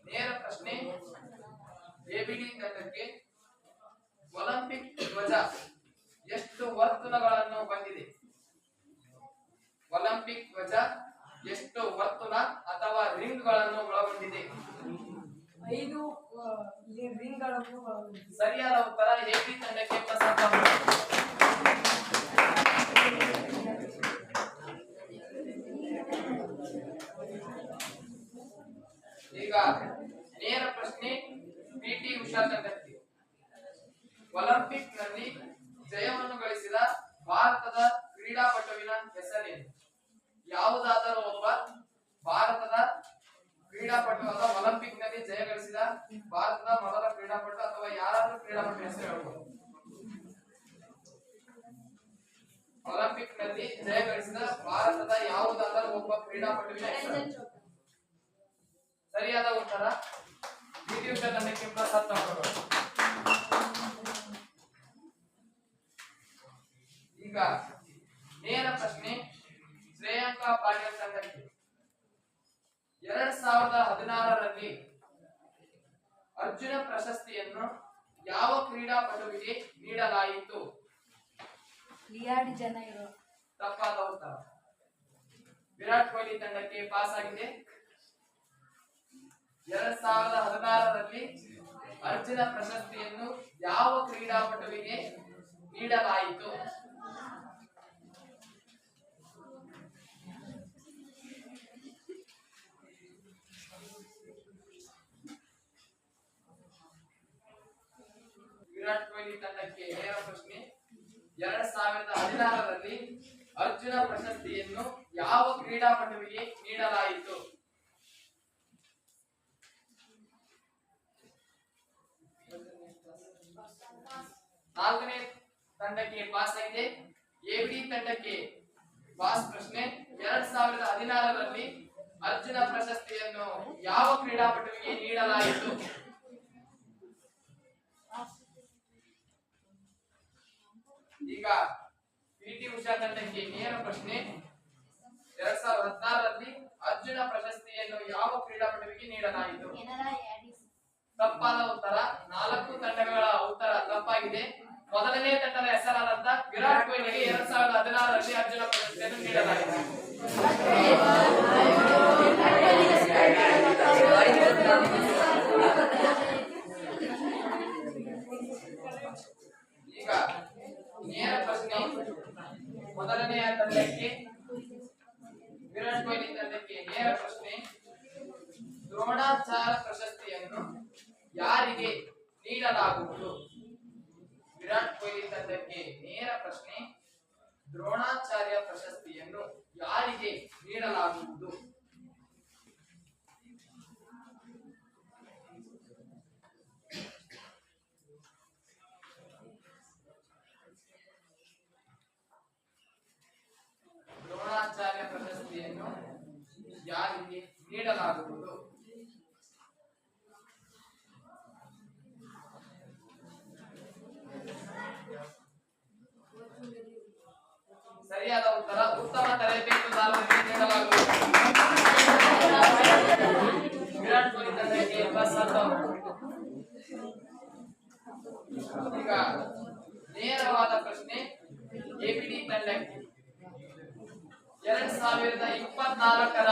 ನೇರ ಪ್ರಶ್ನೆ. ಎಬಿಡಿ ತಂಡಕ್ಕೆ ಒಲಿಂಪಿಕ್ ಧ್ವಜ ಎಷ್ಟು ವರ್ತುಲಗಳನ್ನು ಹೊಂದಿದೆ? ಒಲಿಂಪಿಕ್ ಧ್ವಜ ಎಷ್ಟು ವರ್ತುಲ ಅಥವಾ ರಿಂಗ್ಗಳನ್ನು ಒಳಗೊಂಡಿದೆ? 5 ರಿಂಗ್ಗಳನ್ನು ಸರಿಯಾದ ಉತ್ತರ. ಎಬಿ ತಂಡಕ್ಕೆ ಪ್ಲಸ್ 10 ಅಂಕ. ಈಗ ನೇರ ಪ್ರಶ್ನೆ. ಪಿಟಿ ಉಷಾ ತಂಡಕ್ಕೆ ಒಲಿಂಪಿಕ್ ನಲ್ಲಿ ಜಯವನ್ನು ಗಳಿಸಿದ ಭಾರತದ ಕ್ರೀಡಾಪಟುವಿನ ಹೆಸರೇನು? ಯಾವುದಾದರೂ ಒಬ್ಬ ಭಾರತದ ಕ್ರೀಡಾಪಟು ಅಥವಾ ಒಲಿಂಪಿಕ್ ನಲ್ಲಿ ಜಯ ಗಳಿಸಿದ ಭಾರತದ ಮೊದಲ ಕ್ರೀಡಾಪಟು ಅಥವಾ ಯಾರಾದ್ರೂ ಕ್ರೀಡಾಪಟು ಹೆಸರು ಹೇಳ್ಬೋದು. ಒಲಿಂಪಿಕ್ ನಲ್ಲಿ ಜಯ ಗಳಿಸಿದ ಭಾರತದ ಯಾವುದಾದರೂ ಒಬ್ಬ ಕ್ರೀಡಾಪಟುವಿನ ಹೆಸರು. ಸರಿಯಾದ ಉತ್ತರ. ಪಿಟಿ ಉಷಾ ತಂಡಕ್ಕೆ ಪ್ಲಸ್ 10 ಅಂಕಗಳು. ಈಗ ನೇರ ಪ್ರಶ್ನೆ. ಶ್ರೇಯಾಂಕಾ ಪಾಟೀಲ್ ತಂಡಕ್ಕೆ 2016ರಲ್ಲಿ ಅರ್ಜುನ ಪ್ರಶಸ್ತಿಯನ್ನು ಯಾವ ಕ್ರೀಡಾಪಟುವಿಗೆ ನೀಡಲಾಯಿತು? ರಿಯೋ ಡಿ ಜನೈರೋ. ತಪ್ಪಾದ ಉತ್ತರ. ವಿರಾಟ್ ಕೊಹ್ಲಿ ತಂಡಕ್ಕೆ ಪಾಸ್ ಆಗಿದೆ. 2016ರಲ್ಲಿ ಅರ್ಜುನ ಪ್ರಶಸ್ತಿಯನ್ನು ಯಾವ ಕ್ರೀಡಾಪಟುವಿಗೆ ನೀಡಲಾಯಿತು? ವಿರಾಟ್ ಕೊಹ್ಲಿ ತಂಡಕ್ಕೆ ನೇರ ಪ್ರಶ್ನೆ. 2016ರಲ್ಲಿ ಅರ್ಜುನ ಪ್ರಶಸ್ತಿಯನ್ನು ಯಾವ ಕ್ರೀಡಾಪಟುವಿಗೆ ನೀಡಲಾಯಿತು? ನಾಲ್ಕನೇ ತಂಡಕ್ಕೆ ಪಾಸ್ ಆಗಿದೆ. ಎಬಿಡಿ ತಂಡಕ್ಕೆ ಪಾಸ್ ಪ್ರಶ್ನೆ. 2016ರಲ್ಲಿ ಅರ್ಜುನ ಪ್ರಶಸ್ತಿಯನ್ನು ಯಾವ ಕ್ರೀಡಾಪಟುವಿಗೆ ನೀಡಲಾಯಿತು? ಈಗ ಪಿಟಿ ಉಷಾ ತಂಡಕ್ಕೆ ನೇರ ಪ್ರಶ್ನೆ. 2016ರಲ್ಲಿ ಅರ್ಜುನ ಪ್ರಶಸ್ತಿಯನ್ನು ಯಾವ ಕ್ರೀಡಾಪಟುವಿಗೆ ನೀಡಲಾಯಿತು? ತಪ್ಪಾದ ಉತ್ತರ. 4 ತಂಡಗಳ ಉತ್ತರ ತಪ್ಪಾಗಿದೆ. ಮೊದಲನೇ ತಂಡದ ಹೆಸರಾದಂತ ವಿರಾಟ್ ಕೊಹ್ಲಿಗೆ 2016ರಲ್ಲಿ ಅರ್ಜುನ ಪ್ರಶಸ್ತಿಯನ್ನು ನೀಡಲಾಯಿತು. ಈಗ ನೇರ ಪ್ರಶ್ನೆ. ಮೊದಲನೆಯ ತಂಡಕ್ಕೆ ವಿರಾಟ್ ಕೊಹ್ಲಿ ತಂಡಕ್ಕೆ ನೇರ ಪ್ರಶ್ನೆ. ದ್ರೋಣಾಚಾರ್ಯ ಪ್ರಶಸ್ತಿಯನ್ನು ಯಾರಿಗೆ ನೀಡಲಾಗುವುದು? ವಿರಾಟ್ ಕೊಹ್ಲಿ ತಂಡಕ್ಕೆ ನೇರ ಪ್ರಶ್ನೆ. ದ್ರೋಣಾಚಾರ್ಯ ಪ್ರಶಸ್ತಿಯನ್ನು ಯಾರಿಗೆ ನೀಡಲಾಗುವುದು? ದ್ರೋಣಾಚಾರ್ಯ ಪ್ರಶಸ್ತಿಯನ್ನು ಯಾರಿಗೆ ನೀಡಲಾಗುವುದು? ಸರಿಯಾದ ಉತ್ತರ. ಉತ್ತಮ ತರಬೇತುದಾರರಿಗೆ ನೀಡಲಾಗುವುದು. ವಿರಾಟ್ ಕೊಹ್ಲಿ ತಂಡಕ್ಕೆ ಪ್ಲಸ್ 10. ಈಗ ನೇರವಾದ ಪ್ರಶ್ನೆ. ಎಬಿಡಿ ತಂಡಕ್ಕೆ 2024ರ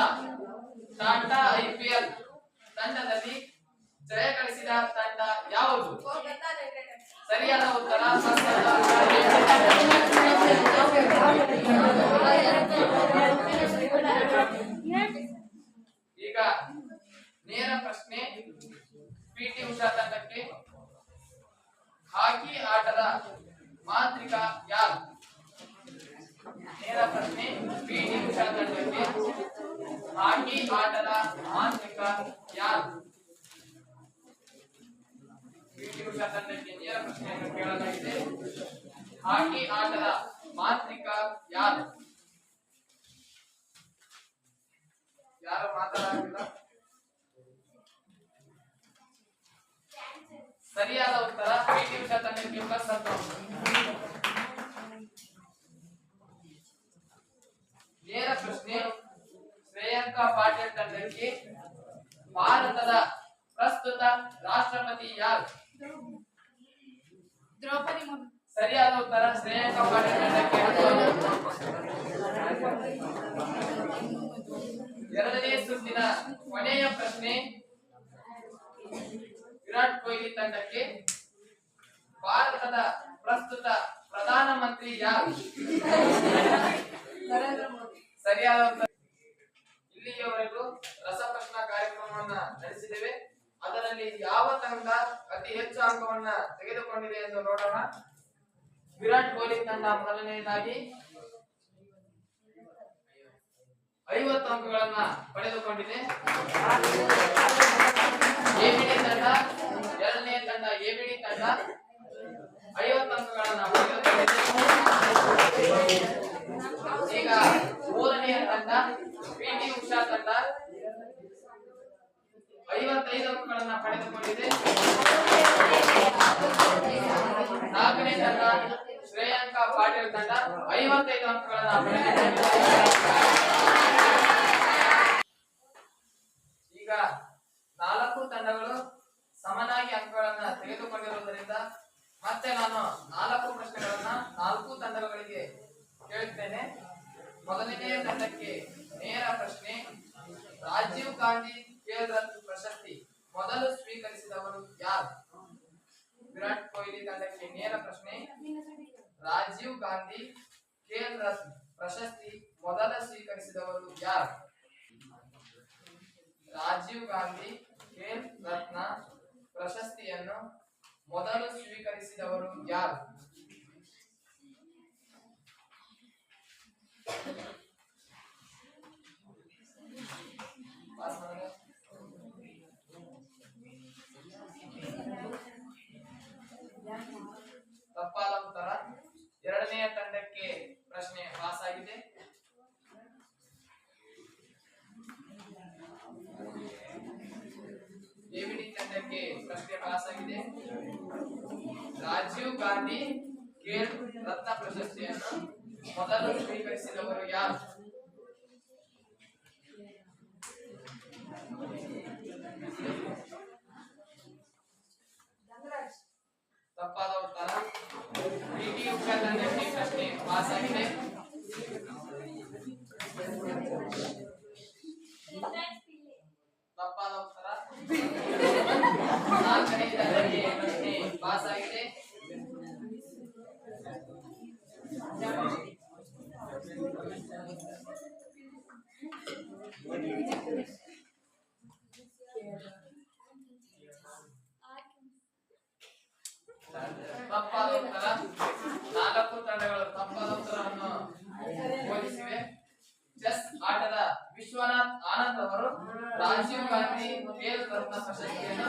ಟಾಟಾ ಐಪಿಎಲ್ ತಂಡದಲ್ಲಿ ಜಯ ಗಳಿಸಿದ ತಂಡ ಯಾವುದು? ಸರಿಯಾದ ಉತ್ತರ. ಈಗ ನೇರ ಪ್ರಶ್ನೆ. ಪಿಟಿ ಉಷಾ ತಂಡಕ್ಕೆ ಹಾಕಿ ಆಟದ ಮಾಂತ್ರಿಕ ಯಾರು? ನೇರ ಪ್ರಶ್ನೆ. ಪಿಟಿ ಉಷಾ ತಂಡಕ್ಕೆ ಹಾಕಿ ಆಟದ ಮಾಂತ್ರಿಕ ಯಾರು? ಪಿಟಿ ಉಷಾ ತಂಡಕ್ಕೆ ನೇರ ಪ್ರಶ್ನೆಯನ್ನು ಕೇಳಲಾಗಿದೆ. ಹಾಕಿ ಆಟದ ಮಾಂತ್ರಿಕ ಯಾರು? ಯಾರು ಮಾತಾಡಲಿಲ್ಲ? ಸರಿಯಾದ ಉತ್ತರ ಪಿಟಿ ಉಷಾ ತಂಡಕ್ಕೆ ಪ್ಲಸ್ 10 ಅಂಕ. ನೇರ ಪ್ರಶ್ನೆ ಶ್ರೇಯಾಂಕ ಪಾಟೀಲ್ ತಂಡಕ್ಕೆ ಭಾರತದ ಪ್ರಸ್ತುತ ರಾಷ್ಟ್ರಪತಿ ಯಾರು? ದ್ರೌಪದಿ ಮುರ್ಮು. ಸರಿಯಾದ ಉತ್ತರ ಶ್ರೇಯಾಂಕ ಪಾಟೀಲ್ ತಂಡಕ್ಕೆ 10 ಅಂಕ. ಎರಡನೇ ಸುತ್ತಿನ ಕೊನೆಯ ಪ್ರಶ್ನೆ ವಿರಾಟ್ ಕೊಹ್ಲಿ ತಂಡಕ್ಕೆ ಭಾರತದ ಪ್ರಸ್ತುತ ಪ್ರಧಾನಮಂತ್ರಿ ಯಾರು? ನರೇಂದ್ರ ಮೋದಿ. ಸರಿಯಾದ ಉತ್ತರ. ಇಲ್ಲಿಯವರೆಗೂ ರಸಪ್ರಶ್ನ ಕಾರ್ಯಕ್ರಮವನ್ನ ನಡೆಸಿದ್ದೇವೆ. ಅದರಲ್ಲಿ ಯಾವ ತಂಡ ಅತಿ ಹೆಚ್ಚು ಅಂಕವನ್ನ ತೆಗೆದುಕೊಂಡಿದೆ ಎಂದು ನೋಡೋಣ. ವಿರಾಟ್ ಕೊಹ್ಲಿ ತಂಡ ಮೊದಲನೆಯದಾಗಿ 50 ಅಂಕಗಳನ್ನ ಪಡೆದುಕೊಂಡಿದೆ. ಎಬಿಡಿ ತಂಡ ಎರಡನೇ ತಂಡ ಎಬಿಡಿ ತಂಡ 50 ಅಂಕಗಳನ್ನ ಪಡೆದುಕೊಂಡಿದೆ. ಈಗ ಮೂರನೆಯ ತಂಡ ಪಿಟಿ ಉಷಾ ತಂಡ 55 ಅಂಕಗಳನ್ನ ಪಡೆದುಕೊಂಡಿದೆ. ನಾಲ್ಕನೇ ತಂಡ ಶ್ರೇಯಾಂಕ ಪಾಟೀಲ್ ತಂಡ 55 ಅಂಕಗಳನ್ನ ಪಡೆದುಕೊಂಡಿದೆ. ಈಗ 4 ತಂಡಗಳು ಸಮನಾಗಿ ಅಂಕಗಳನ್ನ ತೆಗೆದುಕೊಂಡಿರುವುದರಿಂದ ಮತ್ತೆ ನಾನು 4 ಪ್ರಶ್ನೆಗಳನ್ನ 4 ತಂಡಗಳಿಗೆ ಕೇಳುತ್ತೇನೆ. ಮೊದಲನೆಯ ತಂಡಕ್ಕೆ ನೇರ ಪ್ರಶ್ನೆ ರಾಜೀವ್ ಗಾಂಧಿ ಖೇಲ್ ರತ್ನ ಪ್ರಶಸ್ತಿ ಮೊದಲು ಸ್ವೀಕರಿಸಿದವರು ಯಾರು? ವಿರಾಟ್ ಕೊಹ್ಲಿ ತಂಡಕ್ಕೆ ನೇರ ಪ್ರಶ್ನೆ ರಾಜೀವ್ ಗಾಂಧಿ ಖೇಲ್ ರತ್ನ ಪ್ರಶಸ್ತಿ ಮೊದಲು ಸ್ವೀಕರಿಸಿದವರು ಯಾರು? ರಾಜೀವ್ ಗಾಂಧಿ ಖೇಲ್ ರತ್ನ ಪ್ರಶಸ್ತಿಯನ್ನು ಮೊದಲು ಸ್ವೀಕರಿಸಿದವರು ಯಾರು? ತಪ್ಪಾದ ಉತ್ತರ. ಎರಡನೆಯ ತಂಡಕ್ಕೆ ಪ್ರಶ್ನೆ ಪಾಸ್ ಆಗಿದೆ. ಎಬಿಡಿ ತಂಡಕ್ಕೆ ಪ್ರಶ್ನೆ ಪಾಸ್ ಆಗಿದೆ. ರಾಜೀವ್ ಗಾಂಧಿ ಖೇಲ್ ರತ್ನ ಪ್ರಶಸ್ತಿಯನ್ನು ಮೊದಲು ಸ್ವೀಕರಿಸಿದವರು ಯಾರು? ತಪ್ಪಾದ ಉತ್ತರ. ಪಿಟಿ ಉಷಾ ತಂಡಕ್ಕೆ ಪ್ರಶ್ನೆ ಪಾಸ್ ಆಗಿದೆ. ತಪ್ಪಾದ ಉತ್ತರ. ನಾಲ್ಕನೇ ತಂಡಕ್ಕೆ ಪ್ರಶ್ನೆ ಪಾಸ್ ಆಗಿದೆ. ತಪ್ಪಾದ ಉತ್ತರ. 4 ತಂಡಗಳು ತಪ್ಪಾದ ಉತ್ತರವನ್ನು ಘೋಷಿಸಿವೆ. ಚೆಸ್ ಆಟದ ವಿಶ್ವನಾಥ್ ಆನಂದ್ ಅವರು ರಾಜೀವ್ ಗಾಂಧಿ ಖೇಲ್ ರತ್ನ ಪ್ರಶಸ್ತಿಯನ್ನು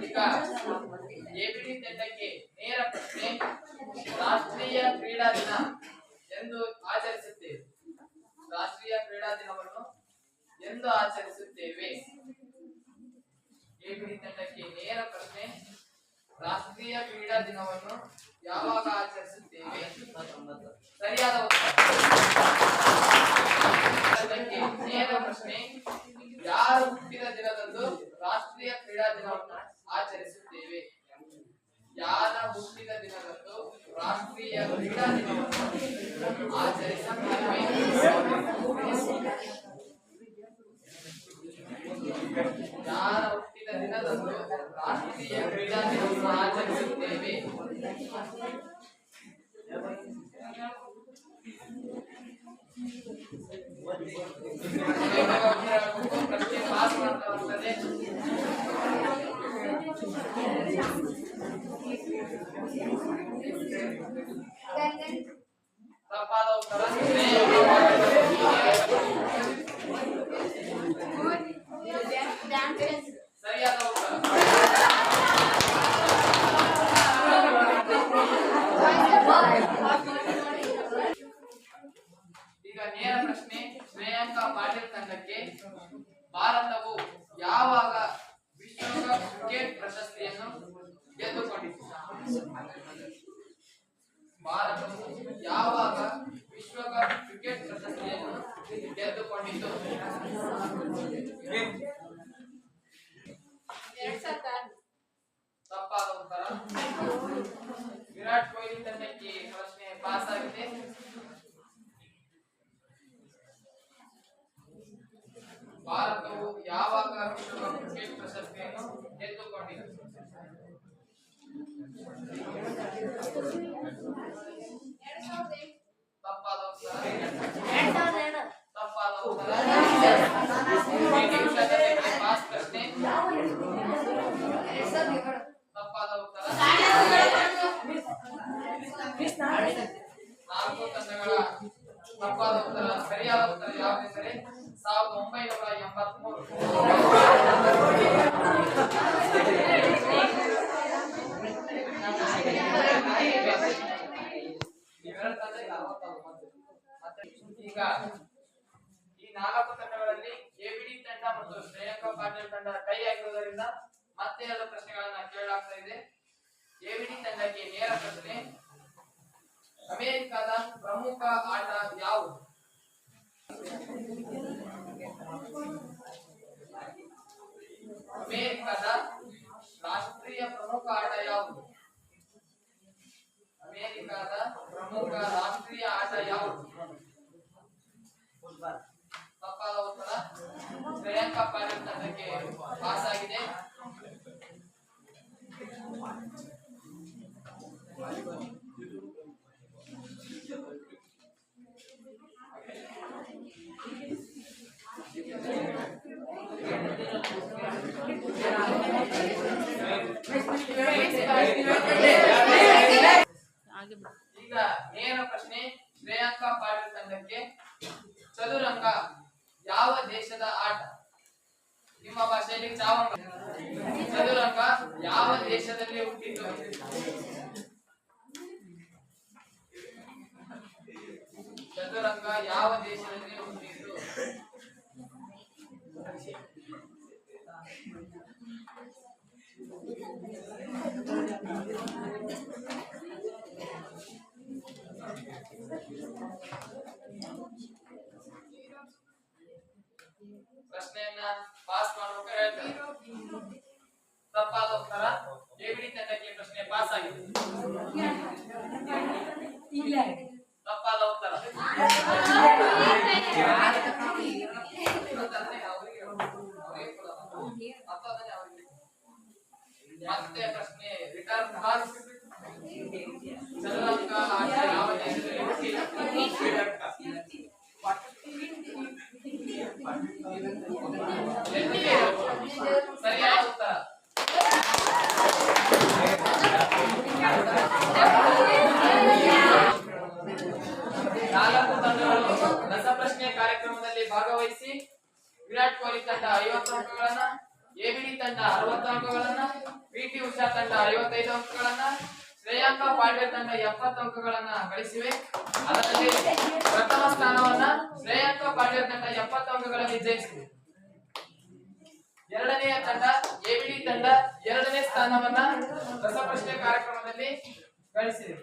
ಈಗ ಎಬಿಡಿ ತಂಡಕ್ಕೆ ನೇರ ಪ್ರಶ್ನೆ ರಾಷ್ಟ್ರೀಯ ಕ್ರೀಡಾ ದಿನ ಎಂದು ಆಚರಿಸುತ್ತೇವೆ. ರಾಷ್ಟ್ರೀಯ ಕ್ರೀಡಾ ದಿನವನ್ನು ಎಂದು ಆಚರಿಸುತ್ತೇವೆ? ಎಬಿಡಿ ತಂಡಕ್ಕೆ ನೇರ ಪ್ರಶ್ನೆ ರಾಷ್ಟ್ರೀಯ ಕ್ರೀಡಾ ದಿನವನ್ನು ಯಾವಾಗ ಆಚರಿಸುತ್ತೇವೆ? ಸರಿಯಾದ ಉತ್ತರ. ತಂಡಕ್ಕೆ ನೇರ ಪ್ರಶ್ನೆ ಯಾರು ಹುಟ್ಟಿದ ದಿನದಂದು ರಾಷ್ಟ್ರೀಯ ಕ್ರೀಡಾ ದಿನವನ್ನು ಆಚರಿಸುತ್ತೇವೆ? ಯಾರ ಹುಟ್ಟಿದ ದಿನದಂದು ರಾಷ್ಟ್ರೀಯ ಕ್ರೀಡಾ ದಿನವನ್ನು ಆಚರಿಸುತ್ತೇವೆ? ಯಾರ ಹುಟ್ಟಿದ ದಿನದಂದು ರಾಷ್ಟ್ರೀಯ ಕ್ರೀಡಾ ದಿನವನ್ನು ಆಚರಿಸುತ್ತೇವೆ? ಪ್ರಶ್ನೆ ಪಾಸ್ ಮಾಡ್ತಾ ಹೋಗ್ತದೆ. ತಪ್ಪಾದ ಉತ್ತರ. ಸರಿಯಾದ ಉತ್ತರ. ಈಗ ನೇರ ಪ್ರಶ್ನೆ ಶ್ರೇಯಾಂಕ ಪಾಟೀಲ್ ತಂಡಕ್ಕೆ ಭಾರತವು ಯಾವಾಗ 2006 ತಪ್ಪಾದ ಉತ್ತರ. ವಿರಾಟ್ ಕೊಹ್ಲಿ ತಂಡಕ್ಕೆ ಪ್ರಶ್ನೆ ಪಾಸ್ ಆಗಿದೆ. ಭಾರತವು ಯಾವಾಗ ವಿಶ್ವಕಪ್ ಕ್ರಿಕೆಟ್ ಪ್ರಶಸ್ತಿಯನ್ನು ಗೆದ್ದುಕೊಂಡಿದೆ? ತಪ್ಪಾದ ಉತ್ತರ. ತಪ್ಪಾದ ಉತ್ತರ. ಪಾಸ್ ಪ್ರಶ್ನೆ. ತಪ್ಪಾದ ಉತ್ತರ. 4 ತಂಡಗಳ ತಪ್ಪಾದ ಉತ್ತರ. ಸರಿಯಾದ ಉತ್ತರ ಯಾವುದೆಂದರೆ 1983. ಈಗ ಈ 4 ತಂಡಗಳಲ್ಲಿ ಎಬಿಡಿ ತಂಡ ಮತ್ತು ಶ್ರೇಯಾಂಕ ಪಾಟೀಲ್ ತಂಡ ಕೈ ಆಗಿರುವುದರಿಂದ ಮತ್ತೆ 2 ಪ್ರಶ್ನೆಗಳನ್ನ ಕೇಳಲಾಗ್ತಾ ಇದೆ. ಎಬಿಡಿ ತಂಡಕ್ಕೆ ನೇರ ಪ್ರಶ್ನೆ. ಅಮೆರಿಕದ ಪ್ರಮುಖ ಆಟ ಯಾವುದು? ಅಮೆರಿಕದ ರಾಷ್ಟ್ರೀಯ ಪ್ರಮುಖ ಆಟ ಯಾವುದು? ಅಮೆರಿಕದ ಪ್ರಮುಖ ರಾಷ್ಟ್ರೀಯ ಆಟ ಯಾವುದು? ತಪ್ಪಾದ ಉತ್ತರ. ಶ್ರೇಯಾಂಕ ಪಾಟೀಲ್ ತಂಡಕ್ಕೆ ಪಾಸ್ ಆಗಿದೆ. ಈಗ ನೇರ ಪ್ರಶ್ನೆ. ಶ್ರೇಯಾಂಕ ಪಾಟೀಲ್ ತಂಡಕ್ಕೆ ಚದುರಂಗ ಯಾವ ದೇಶದ ಆಟ? ನಿಮ್ಮ ಭಾಷೆಯಲ್ಲಿ ಚಾವಂಗ. ಚದುರಂಗ ಯಾವ ದೇಶದಲ್ಲಿ ಹುಟ್ಟಿತು? ಚದುರಂಗ ಯಾವ ದೇಶದಲ್ಲಿ ಹುಟ್ಟಿತು? ಪ್ರಶ್ನೆಯನ್ನ ಪಾಸ್ ಮಾಡುವಾಗ ಹೇಳ್ತಾರೆ. ತಪ್ಪಾದ ಉತ್ತರ. ಎಬಿಡಿ ತಂಡಕ್ಕೆ ಪ್ರಶ್ನೆ ಪಾಸ್ ಆಗಿದೆ. ತಪ್ಪಾದ ಉತ್ತರ. ಮತ್ತೆ ಪ್ರಶ್ನೆ ರಿಟರ್ನ್ ಪಾಸ್. ಶ್ರೀಲಂಕ ಆಟ ಯಾವ ದೇಶದಲ್ಲಿ ಹುಟ್ಟಿತು? ಸರಿಯಾದ ಉತ್ತರ. ನಾಲ್ಕು ತಂಡಗಳು ರಸಪ್ರಶ್ನೆ ಕಾರ್ಯಕ್ರಮದಲ್ಲಿ ಭಾಗವಹಿಸಿ ವಿರಾಟ್ ಕೊಹ್ಲಿ ತಂಡ 50 ಅಂಕಗಳನ್ನ, ಎಬಿಡಿ ತಂಡ 60 ಅಂಕಗಳನ್ನ, ಪಿಟಿ ಉಷಾ ತಂಡ 55 ಅಂಕಗಳನ್ನ, ಶ್ರೇಯಾಂಕ ಪಾಟೀಲ್ ತಂಡ 70 ಅಂಕಗಳನ್ನ ಗಳಿಸಿವೆ. ಅದರಲ್ಲಿ ಪ್ರಥಮ ಸ್ಥಾನವನ್ನ ಶ್ರೇಯಾಂಕ ಪಾಟೀಲ್ ತಂಡ 70 ಅಂಕಗಳಲ್ಲಿ ಜಯಿಸಿದೆ. ಎರಡನೆಯ ತಂಡ ಎಬಿಡಿ ತಂಡ 2ನೇ ಸ್ಥಾನವನ್ನ ರಸಪ್ರಶ್ನೆ ಕಾರ್ಯಕ್ರಮದಲ್ಲಿ ಗಳಿಸಿದೆ.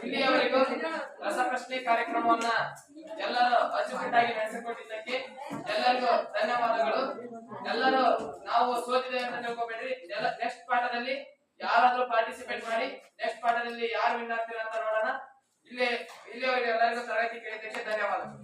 ಇಲ್ಲಿಯವರೆಗೂ ರಸಪ್ರಶ್ನೆ ಕಾರ್ಯಕ್ರಮವನ್ನ ಎಲ್ಲರೂ ಅಚ್ಚುಕಟ್ಟಾಗಿ ನಡೆಸಿಕೊಟ್ಟಿದ್ದಕ್ಕೆ ಎಲ್ಲರಿಗೂ ಧನ್ಯವಾದಗಳು. ಎಲ್ಲರೂ ನಾವು ಸೋತಿದೆ ಅಂತ ತಿಳ್ಕೊಬೇಡ್ರಿ. ನೆಕ್ಸ್ಟ್ ಪಾಠದಲ್ಲಿ ಯಾರಾದ್ರೂ ಪಾರ್ಟಿಸಿಪೇಟ್ ಮಾಡಿ. ನೆಕ್ಸ್ಟ್ ಪಾಠದಲ್ಲಿ ಯಾರು ವಿನ್ ಆಗ್ತೀರಾ ಅಂತ ನೋಡೋಣ. ಇಲ್ಲಿಯವರೆಗೂ ಎಲ್ಲರಿಗೂ ತರಗತಿ ಕೇಳಿದ್ದಕ್ಕೆ ಧನ್ಯವಾದಗಳು.